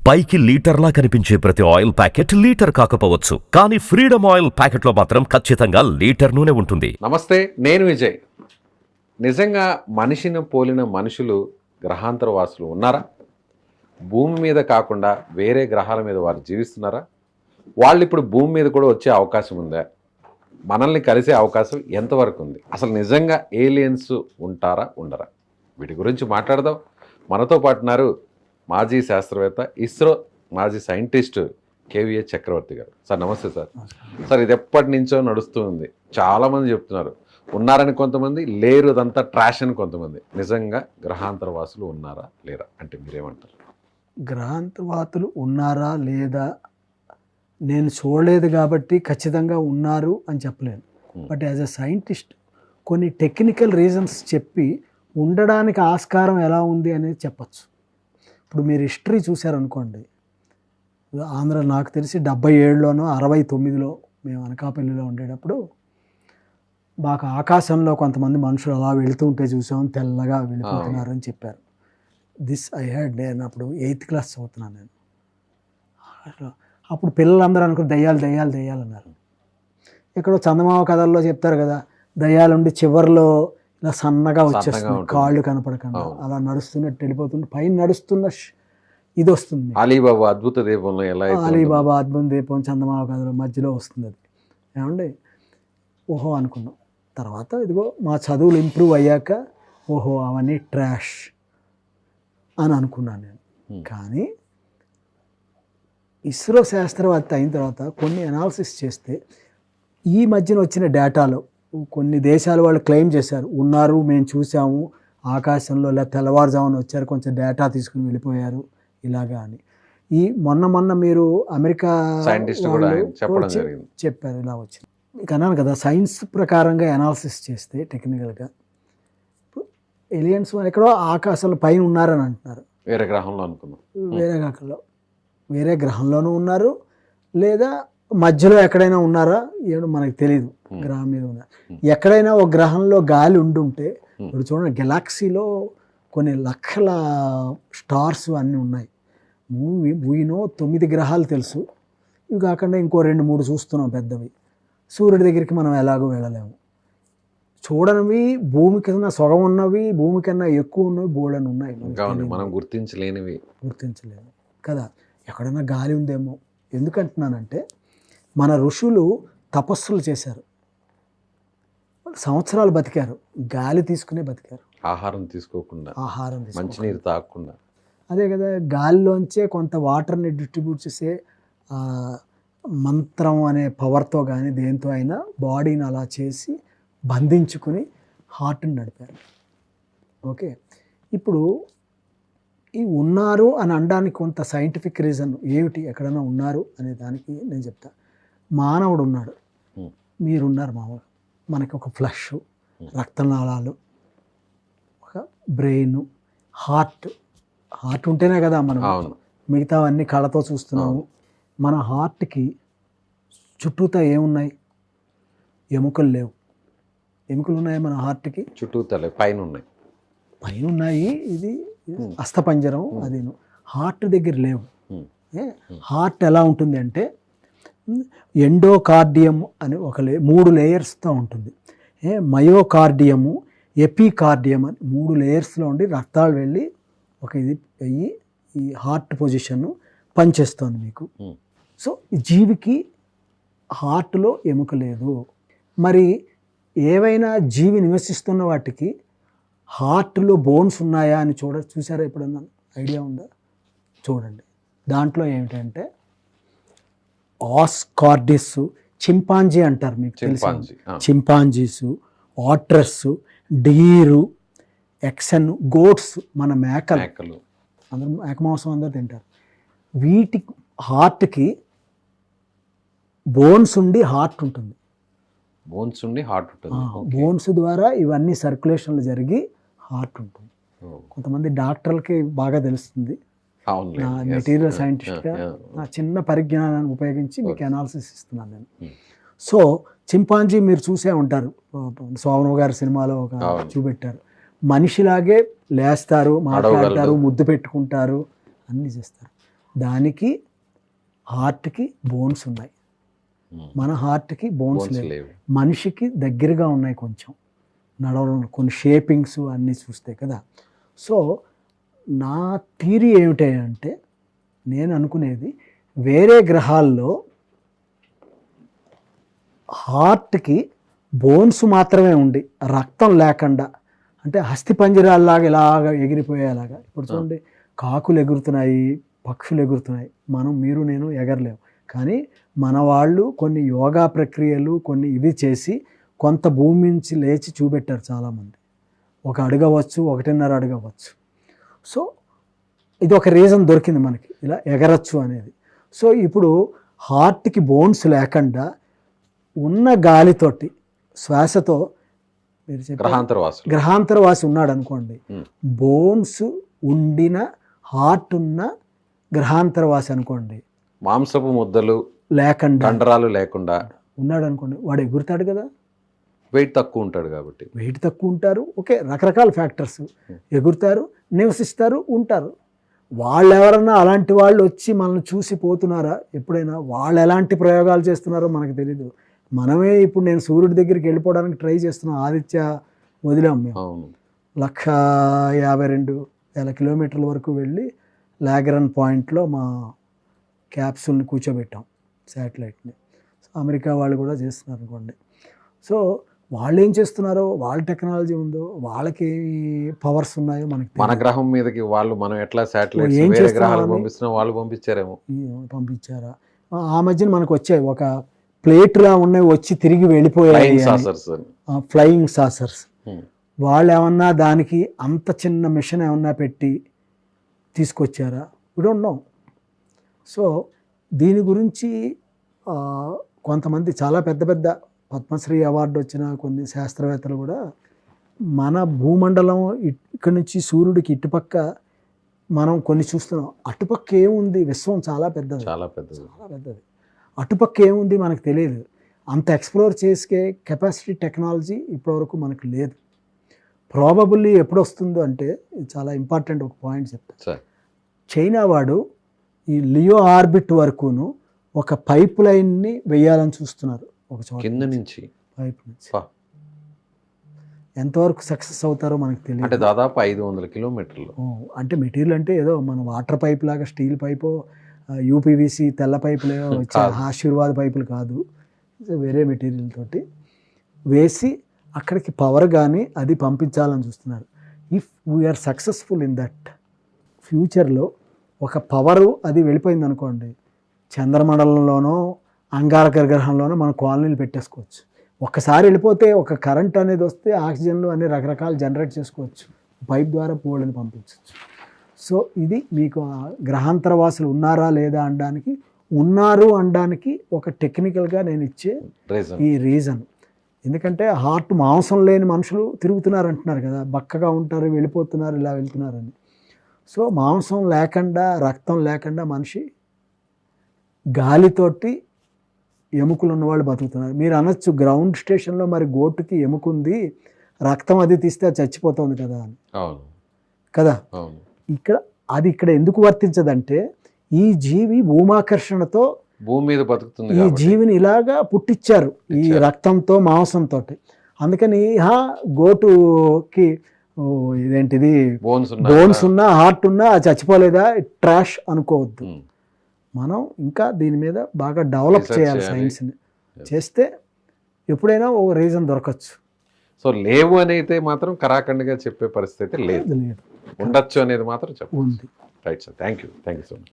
పైకి లీటర్లా కనిపించే ప్రతి ఆయిల్ ప్యాకెట్ లీటర్ కాకపోవచ్చు, కానీ ఫ్రీడమ్ ఆయిల్ ప్యాకెట్లో మాత్రం ఖచ్చితంగా లీటర్ నూనె ఉంటుంది. నమస్తే, నేను విజయ్. నిజంగా మనిషిని పోలిన మనుషులు గ్రహాంతర వాసులు ఉన్నారా? భూమి మీద కాకుండా వేరే గ్రహాల మీద వారు జీవిస్తున్నారా? వాళ్ళు ఇప్పుడు భూమి మీద కూడా వచ్చే అవకాశం ఉందా? మనల్ని కలిసే అవకాశం ఎంతవరకు ఉంది? అసలు నిజంగా ఏలియన్స్ ఉంటారా ఉండరా? వీటి గురించి మాట్లాడదాం. మనతో పాటు ఉన్నారు మాజీ శాస్త్రవేత్త, ఇస్రో మాజీ సైంటిస్ట్ కేవీఏ చక్రవర్తి గారు. సార్ నమస్తే సార్. సార్, ఇది ఎప్పటి నుంచో నడుస్తూ ఉంది. చాలామంది చెప్తున్నారు ఉన్నారని, కొంతమంది లేరు, అదంతా ట్రాష్ అని కొంతమంది. నిజంగా గ్రహాంతర వాసులు ఉన్నారా లేరా అంటే మీరేమంటారు? గ్రహాంతరవాసులు ఉన్నారా లేదా నేను చూడలేదు కాబట్టి ఖచ్చితంగా ఉన్నారు అని చెప్పలేను. బట్ యాజ్ అ సైంటిస్ట్ కొన్ని టెక్నికల్ రీజన్స్ చెప్పి ఉండడానికి ఆస్కారం ఎలా ఉంది అనేది చెప్పచ్చు. ఇప్పుడు మీరు హిస్టరీ చూశారనుకోండి, ఆంధ్ర నాకు తెలిసి 77లోనో 69లో మేము అనకాపల్లిలో ఉండేటప్పుడు మాకు ఆకాశంలో కొంతమంది మనుషులు అలా వెళుతూ ఉంటే చూసాం, తెల్లగా వెళ్ళిపోతున్నారు అని చెప్పారు. This I head. నేను అప్పుడు 8th క్లాస్ చదువుతున్నాను. నేను అప్పుడు పిల్లలందరూ అనుకుని దయ్యాలు దయ్యాలు దయ్యాలు అన్నారు. ఎక్కడో చందమామ కథల్లో చెప్తారు కదా, దయ్యాలుండి చివర్లో ఇలా సన్నగా వచ్చేస్తుంది, కాళ్ళు కనపడకుండా అలా నడుస్తున్నట్టు వెళ్ళిపోతుంది, పైన నడుస్తున్న ఇది వస్తుంది. అలీబాబా అద్భుత దీపంలో ఎలా అలీబాబా అద్భుత దీపం చందమామ కథలో మధ్యలో వస్తుంది. అది ఏమండి, ఓహో అనుకున్నాం. తర్వాత ఇదిగో మా చదువులు ఇంప్రూవ్ అయ్యాక ఓహో అవన్నీ ట్రాష్ అని అనుకున్నాను నేను. కానీ ఇస్రో శాస్త్రవేత్త అయిన తర్వాత కొన్ని అనాలిసిస్ చేస్తే ఈ మధ్యన వచ్చిన డేటాలో కొన్ని దేశాల వాళ్ళు క్లెయిమ్ చేశారు, ఉన్నారు, మేము చూసాము ఆకాశంలో, లేదా తెల్లవారుజామున వచ్చారు, కొంచెం డేటా తీసుకుని వెళ్ళిపోయారు ఇలాగా అని. ఈ మొన్న మీరు అమెరికా సైంటిస్ట్ కూడా చెప్పారు ఇలా వచ్చింది. మీకు అన్నాను కదా, సైన్స్ ప్రకారంగా అనాలిసిస్ చేస్తే టెక్నికల్గా ఏలియన్స్ ఎక్కడో ఆకాశంలో పైన ఉన్నారని అంటున్నారు. వేరే గ్రహంలో అనుకున్నాం. వేరే గ్రహంలోనూ ఉన్నారు, లేదా మధ్యలో ఎక్కడైనా ఉన్నారా ఏమో మనకు తెలియదు. గ్రహం మీద ఉన్నారు. ఎక్కడైనా ఒక గ్రహంలో గాలి ఉండుంటే, ఇప్పుడు చూడండి గెలాక్సీలో కొన్ని లక్షల స్టార్స్ అన్నీ ఉన్నాయి. వీనో 9 గ్రహాలు తెలుసు, ఇవి కాకుండా ఇంకో 2-3 చూస్తున్నాం పెద్దవి. సూర్యుడి దగ్గరికి మనం ఎలాగో వెళ్ళలేము. చూడనివి భూమి కన్నా సొగం ఉన్నవి, భూమి కన్నా ఎక్కువ ఉన్నవి బోల్డని ఉన్నాయి, మనం గుర్తించలేము కదా. ఎక్కడైనా గాలి ఉందేమో. ఎందుకంటున్నానంటే మన ఋషులు తపస్సులు చేశారు, సంవత్సరాలు బతికారు, గాలి తీసుకునే బతికారు, ఆహారం తీసుకోకుండా, మంచినీరు తాగకుండా. అదే కదా, గాలిలోంచే కొంత వాటర్ని డిస్ట్రిబ్యూట్ చేసే మంత్రం అనే పవర్తో కానీ దేంతో అయినా బాడీని అలా చేసి బంధించుకుని హార్ట్ని నడిపారు. ఓకే, ఇప్పుడు ఈ ఉన్నారు అని అనడానికి కొంత సైంటిఫిక్ రీజన్ ఏమిటి, ఎక్కడైనా ఉన్నారు అనే దానికి నేను చెప్తా. మానవుడు ఉన్నాడు, మీరున్నారు మామూలు, మనకి ఒక ఫ్లష్, రక్తనాళాలు, ఒక బ్రెయిన్, హార్ట్ ఉంటేనే కదా మనం మిగతా అన్ని కళ్ళతో చూస్తున్నాము. మన హార్ట్కి చుట్టూతా ఏమున్నాయి? ఎముకలు లేవు. ఎముకలు ఉన్నాయి మన హార్ట్కి చుట్టూతా, పైన ఉన్నాయి. ఇది అస్థపంజరం, అది హార్ట్ దగ్గర లేవు. హార్ట్ ఎలా ఉంటుంది అంటే ఎండోకార్డియం అని ఒక 3 లేయర్స్తో ఉంటుంది. మయోకార్డియము, ఎపికార్డియం అని 3 లేయర్స్లో ఉండి రక్తాలు వెళ్ళి ఒక ఇది అయ్యి ఈ హార్ట్ పొజిషన్ పనిచేస్తుంది మీకు. సో జీవికి హార్ట్లో ఎముక లేదు. మరి ఏవైనా జీవి నివసిస్తున్న వాటికి హార్ట్లో బోన్స్ ఉన్నాయా అని చూసారా ఎప్పుడన్నా? ఐడియా ఉందా? చూడండి, దాంట్లో ఏమిటంటే ఆస్కార్డిస్, చింపాంజీ అంటారు, మీకు తెలుసు, చింపాంజీసు, ఆట్రస్, డీరు, ఎక్సన్, గోట్స్, మన మేకలు, అందరూ మేక మాంసం అందరూ తింటారు. వీటి హార్ట్కి బోన్స్ ఉండి హార్ట్ ఉంటుంది. బోన్స్ ద్వారా ఇవన్నీ సర్క్యులేషన్లు జరిగి హార్ట్ ఉంటుంది. కొంతమంది డాక్టర్లకి బాగా తెలుస్తుంది. నా మెటీరియల్ సైంటిస్ట్గా నా చిన్న పరిజ్ఞానాన్ని ఉపయోగించి మీకు అనాలిసిస్ ఇస్తున్నాను నేను. సో చింపాంజీ మీరు చూసే ఉంటారు, సోమరావు గారి సినిమాలో ఒక చూపెట్టారు. మనిషిలాగే లేస్తారు, మాట్లాడతారు, ముద్దు పెట్టుకుంటారు, అన్నీ చేస్తారు. దానికి హార్ట్కి బోన్స్ ఉన్నాయి, మన హార్ట్కి బోన్స్ Bones లేవు. లేవు. మనిషికి దగ్గరగా ఉన్నాయి కొంచెం నడవడం, కొన్ని షేపింగ్స్ అన్నీ చూస్తే కదా. సో నా థియరీ ఏమిటంటే, నేను అనుకునేది వేరే గ్రహాల్లో హార్ట్కి బోన్స్ మాత్రమే ఉండి రక్తం లేకుండా, అంటే అస్థిపంజరాల్లాగా ఇలాగా ఎగిరిపోయేలాగా. ఇప్పుడు చూడండి, కాకులు ఎగురుతున్నాయి, పక్షులు ఎగురుతున్నాయి, మీరు నేను ఎగరలేము. కానీ మన వాళ్ళు కొన్ని యోగా ప్రక్రియలు కొన్ని ఇవి చేసి కొంత భూమి నుంచి లేచి చూపెట్టారు చాలామంది. 1 అడుగు అవ్వచ్చు, 1.5 అడుగు అవ్వచ్చు. సో ఇది ఒక రీజన్ దొరికింది మనకి ఇలా ఎగరచ్చు అనేది. సో ఇప్పుడు హార్ట్కి బోన్స్ లేకుండా ఉన్న గాలితోటి శ్వాసతో, మీరు చెప్పారు గ్రహాంతరవాసి ఉన్నాడు అనుకోండి, బోన్స్ ఉండిన హార్ట్ ఉన్న గ్రహాంతరవాసి అనుకోండి, మాంసపు ముద్దలు లేకుండా కండరాలు లేకుండా ఉన్నాడు అనుకోండి, వాడు ఎగురుతాడు కదా. వెయిట్ తక్కువ ఉంటాడు కాబట్టి. వెయిట్ తక్కువ ఉంటారు, ఓకే, రకరకాల ఫ్యాక్టర్స్, ఎగురుతారు, నివసిస్తారు, ఉంటారు. వాళ్ళు ఎవరన్నా అలాంటి వాళ్ళు వచ్చి మనల్ని చూసి పోతున్నారా ఎప్పుడైనా? వాళ్ళు ఎలాంటి ప్రయోగాలు చేస్తున్నారో మనకు తెలీదు. మనమే ఇప్పుడు నేను సూర్యుడి దగ్గరికి వెళ్ళిపోవడానికి ట్రై చేస్తున్నాం. ఆదిత్య వదిలాం మేము. 152,000 కిలోమీటర్ల వరకు వెళ్ళి లాగ్రాండ్ పాయింట్లో మా క్యాప్సూల్ని కూర్చోబెట్టాం, శాటిలైట్ని. అమెరికా వాళ్ళు కూడా చేస్తున్నారు అనుకోండి. సో వాళ్ళు ఏం చేస్తున్నారో, వాళ్ళ టెక్నాలజీ ఉందో, వాళ్ళకి పవర్స్ ఉన్నాయో మనకి మన గ్రహం మీదకి వాళ్ళు మనం ఎట్లా శాటిలైట్స్ ఏం వేరే గ్రహాలు చేస్తున్నామని పంపిస్తున్నా వాళ్ళు పంపించారేమో. పంపించారా? ఆ మధ్యన మనకు వచ్చాయి, ఒక ప్లేట్లా ఉన్నాయి, వచ్చి తిరిగి వెళ్ళిపోయాయి, ఫ్లయింగ్ సాసర్స్. వాళ్ళు ఏమన్నా దానికి అంత చిన్న మిషన్ ఏమన్నా పెట్టి తీసుకొచ్చారా? We don't know. సో దీని గురించి కొంతమంది చాలా పెద్ద పెద్ద పద్మశ్రీ అవార్డు వచ్చిన కొన్ని శాస్త్రవేత్తలు కూడా మన భూమండలం ఇక్కడి నుంచి సూర్యుడికి ఇటుపక్క మనం కొన్ని చూస్తున్నాం, అటుపక్క ఏముంది, విశ్వం చాలా పెద్దది, చాలా పెద్దది. అటుపక్క ఏముంది మనకు తెలియదు. అంత ఎక్స్ప్లోర్ చేసే కెపాసిటీ టెక్నాలజీ ఇప్పటివరకు మనకు లేదు. ప్రాబబుల్లీ ఎప్పుడు వస్తుందో అంటే, ఇది చాలా ఇంపార్టెంట్ ఒక పాయింట్ చెప్తాను. చైనా వాడు ఈ లియో ఆర్బిట్ వరకును ఒక పైప్ లైన్ని వేయాలని చూస్తున్నారు, ఒక చోట కింద నుంచి పైప్ నుంచి. ఎంతవరకు సక్సెస్ అవుతారో మనకు తెలియదు. అంటే దాదాపు 500 కిలోమీటర్లు. అంటే మెటీరియల్ అంటే ఏదో మన వాటర్ పైప్ లాగా స్టీల్ పైపు, యూపీవీసీ తెల్ల పైపులు వచ్చే ఆశీర్వాద పైపులు కాదు, వేరే మెటీరియల్ తోటి వేసి అక్కడికి పవర్ కానీ అది పంపించాలని చూస్తున్నారు. If we are successful in that, ఫ్యూచర్లో ఒక పవరు అది వెళ్ళిపోయింది అనుకోండి, చంద్రమండలంలోనో అంగారక గ్రహంలోనో మన కాలనీలు పెట్టేసుకోవచ్చు. ఒక్కసారి వెళ్ళిపోతే ఒక కరెంట్ అనేది వస్తే ఆక్సిజన్లు అన్ని రకరకాలు జనరేట్ చేసుకోవచ్చు, పైప్ ద్వారా పూలని పంపించవచ్చు. సో ఇది మీకు గ్రహాంతరవాసులు ఉన్నారా లేదా అనడానికి, ఉన్నారు అనడానికి ఒక టెక్నికల్గా నేను ఇచ్చే ఈ రీజన్. ఎందుకంటే హార్ట్ మాంసం లేని మనుషులు తిరుగుతున్నారు అంటున్నారు కదా, బక్కగా ఉంటారు, వెళ్ళిపోతున్నారు, ఇలా వెళ్తున్నారని. సో మాంసం లేకుండా, రక్తం లేకుండా మనిషి గాలితోటి ఎముకలు ఉన్నవాళ్ళు బతుకుతున్నారు. మీరు అనొచ్చు, గ్రౌండ్ స్టేషన్లో మరి గోటుకి ఎముకుంది, రక్తం అది తీస్తే అది చచ్చిపోతుంది కదా అని. కదా, ఇక్కడ ఎందుకు వర్తించదంటే, ఈ జీవి భూమాకర్షణతో భూమి మీద బతుకుతుంది, ఈ జీవిని ఇలాగా పుట్టించారు ఈ రక్తంతో మాంసంతో. అందుకని గోటుకి ఇదేంటిది బోన్స్ ఉన్నా హార్ట్ ఉన్నా చచ్చిపోలేదా, ట్రాష్ అనుకోవద్దు. మనం ఇంకా దీని మీద బాగా డెవలప్ చేయాలి సైన్స్ని. చేస్తే ఎప్పుడైనా ఓ రీజన్ దొరకచ్చు. సో లేవు అని అయితే మాత్రం కరాఖండిగా చెప్పే పరిస్థితి లేదు, ఉండొచ్చు అనేది మాత్రం చెప్పండి. Right sir, thank you so much.